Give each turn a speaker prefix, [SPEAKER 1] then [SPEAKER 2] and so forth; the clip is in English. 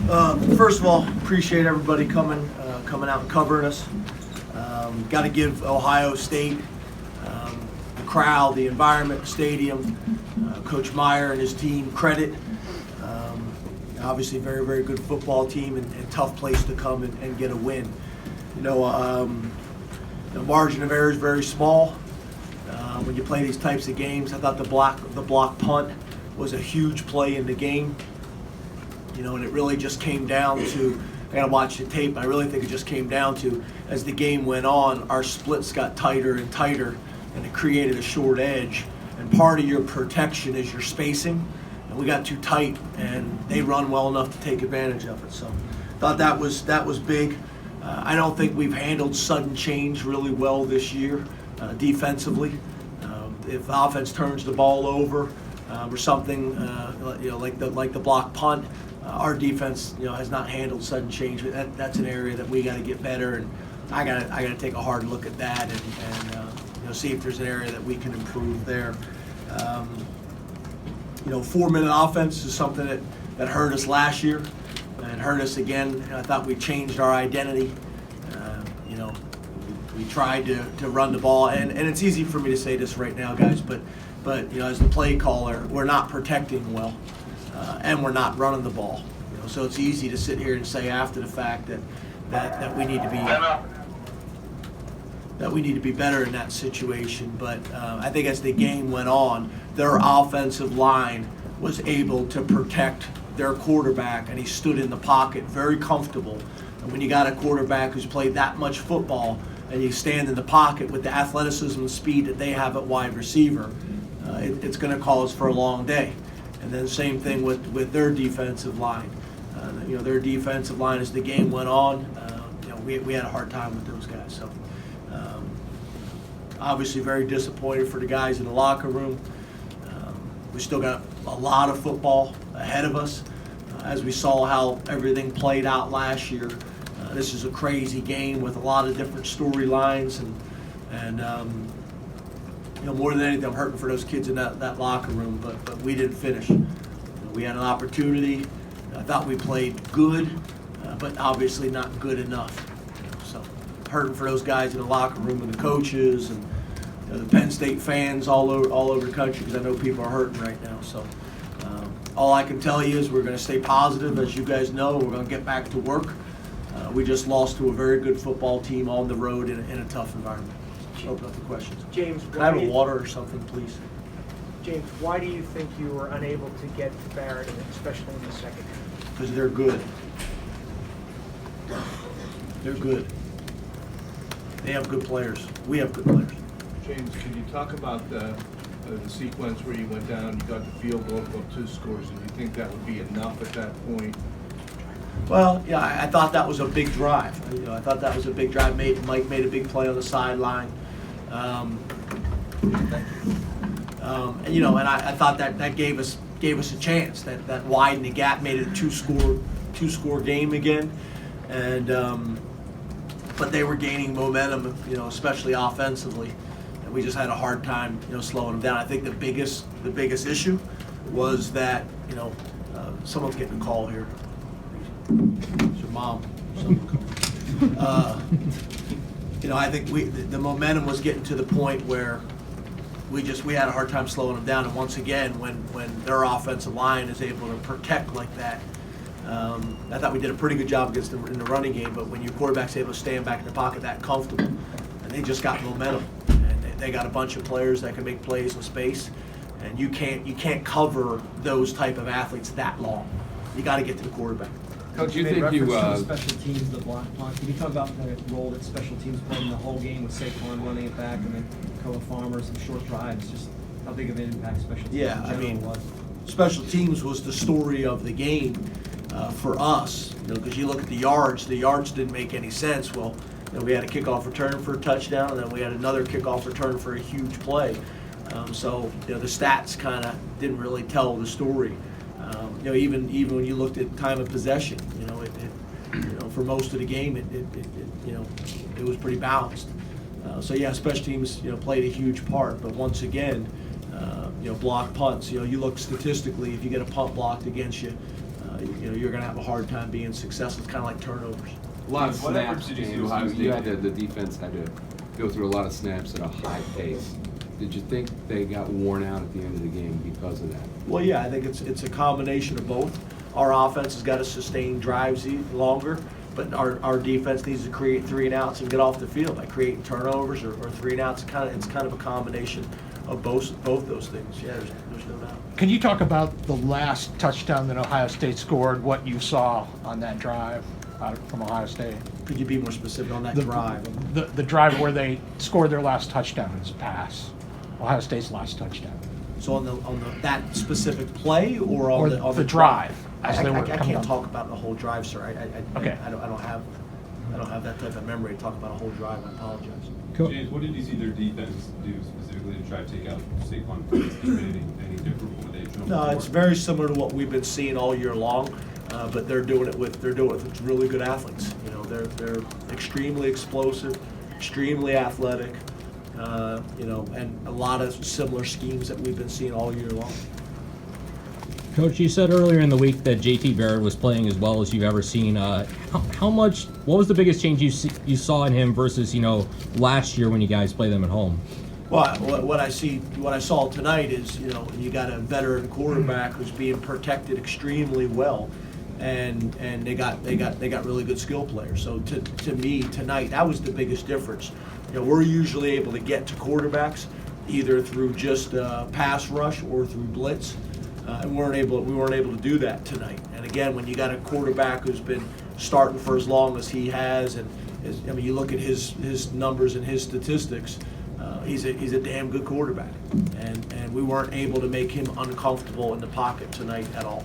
[SPEAKER 1] First of all, appreciate everybody coming out and covering us. Got to give Ohio State, the crowd, the environment, the stadium, Coach Meyer and his team credit. Obviously, very, very good football team and tough place to come and get a win. The margin of error is very small. When you play these types of games, I thought the block punt was a huge play in the game. And it really just came down to, I got to watch the tape, I really think it just came down to, as the game went on, our splits got tighter and tighter, and it created a short edge. And part of your protection is your spacing, and we got too tight, and they run well enough to take advantage of it. So thought that was big. I don't think we've handled sudden change really well this year defensively. If the offense turns the ball over or something, like the block punt, our defense, has not handled sudden change. That's an area that we got to get better, and I got to take a hard look at that and see if there's an area that we can improve there. 4-minute offense is something that hurt us last year and hurt us again. I thought we changed our identity. We tried to run the ball, and it's easy for me to say this right now, guys, but as the play caller, we're not protecting well. And we're not running the ball, so it's easy to sit here and say after the fact that we need to be better in that situation. But I think as the game went on, their offensive line was able to protect their quarterback, and he stood in the pocket very comfortable. And when you got a quarterback who's played that much football, and you stand in the pocket with the athleticism and speed that they have at wide receiver, it's going to call us for a long day. And then same thing with their defensive line. Their defensive line, as the game went on, we had a hard time with those guys. So obviously very disappointed for the guys in the locker room. We still got a lot of football ahead of us. As we saw how everything played out last year, this is a crazy game with a lot of different storylines, and more than anything, I'm hurting for those kids in that locker room, but we didn't finish. We had an opportunity. I thought we played good, but obviously not good enough. So hurting for those guys in the locker room and the coaches and the Penn State fans all over the country, because I know people are hurting right now. So all I can tell you is we're going to stay positive. As you guys know, we're going to get back to work. We just lost to a very good football team on the road in a tough environment. Open up the questions.
[SPEAKER 2] James,
[SPEAKER 1] can I have a water or something, please?
[SPEAKER 2] James, why do you think you were unable to get Barrett, especially in the second half?
[SPEAKER 1] Because they're good. They're good. They have good players. We have good players.
[SPEAKER 3] James, can you talk about the sequence where you went down, you got the field goal, got 2 scores, and you think that would be enough at that point?
[SPEAKER 1] Well, yeah, I thought that was a big drive. I thought that was a big drive. Mike made a big play on the sideline. Thank you. And I thought that gave us a chance. That widened the gap, made it a two-score game again. And but they were gaining momentum, especially offensively, and we just had a hard time, slowing them down. I think the biggest issue was that someone's getting a call here. It's your mom. I think the momentum was getting to the point where we had a hard time slowing them down. And once again, when their offensive line is able to protect like that, I thought we did a pretty good job against them in the running game. But when your quarterback's able to stand back in the pocket that comfortable, and they just got momentum, and they got a bunch of players that can make plays in space, and you can't cover those type of athletes that long. You got to get to the quarterback.
[SPEAKER 4] Coach, you think you
[SPEAKER 5] special teams, the block punt? Can you talk about the role that special teams played in the whole game with Saquon running it back and then Koa Farmer, some short drives? Just how big of an impact special teams in general was?
[SPEAKER 1] Special teams was the story of the game for us. Because you look at the yards didn't make any sense. Well, we had a kickoff return for a touchdown, and then we had another kickoff return for a huge play. So the stats kind of didn't really tell the story. Even when you looked at time of possession, for most of the game, it was pretty balanced. So yeah, special teams, played a huge part. But once again, block punts. You look statistically, if you get a punt blocked against you, you're going to have a hard time being successful. It's kind of like turnovers.
[SPEAKER 4] A lot of
[SPEAKER 6] What efforts
[SPEAKER 4] snaps,
[SPEAKER 6] did you see
[SPEAKER 4] James.
[SPEAKER 6] Ohio
[SPEAKER 4] You
[SPEAKER 6] State
[SPEAKER 4] had the defense had to go through a lot of snaps at a high pace. Did you think they got worn out at the end of the game because of that?
[SPEAKER 1] Well, yeah, I think it's a combination of both. Our offense has got to sustain drives longer, but our defense needs to create 3 and outs and get off the field by creating turnovers or 3 and outs. It's kind of a combination of both those things. Yeah, there's no doubt.
[SPEAKER 7] Can you talk about the last touchdown that Ohio State scored, what you saw on that drive from Ohio State?
[SPEAKER 1] Could you be more specific on that
[SPEAKER 7] The
[SPEAKER 1] drive?
[SPEAKER 7] The drive where they scored their last touchdown as a pass. Ohio State's last touchdown.
[SPEAKER 1] So on that specific play or on the
[SPEAKER 7] drive? As
[SPEAKER 1] I
[SPEAKER 7] they were
[SPEAKER 1] I
[SPEAKER 7] coming
[SPEAKER 1] can't
[SPEAKER 7] up.
[SPEAKER 1] talk about the whole drive, sir.
[SPEAKER 7] Okay.
[SPEAKER 1] I don't have that type of memory to talk about a whole drive. I apologize.
[SPEAKER 6] James, what did you see their defense do specifically to try to take out Saquon? Any different from what they had shown
[SPEAKER 1] No,
[SPEAKER 6] before?
[SPEAKER 1] it's very similar to what we've been seeing all year long, but they're doing it with really good athletes. You know, they're extremely explosive, extremely athletic. You know, and a lot of similar schemes that we've been seeing all year long.
[SPEAKER 8] Coach, you said earlier in the week that JT Barrett was playing as well as you've ever seen. What was the biggest change you saw in him versus, last year when you guys played them at home?
[SPEAKER 1] Well, what I saw tonight is, you got a veteran quarterback who's being protected extremely well, and they got really good skill players. So to me tonight, that was the biggest difference. We're usually able to get to quarterbacks either through just pass rush or through blitz, and we weren't able to do that tonight. And again, when you got a quarterback who's been starting for as long as he has, and you look at his numbers and his statistics, he's a damn good quarterback, and we weren't able to make him uncomfortable in the pocket tonight at all.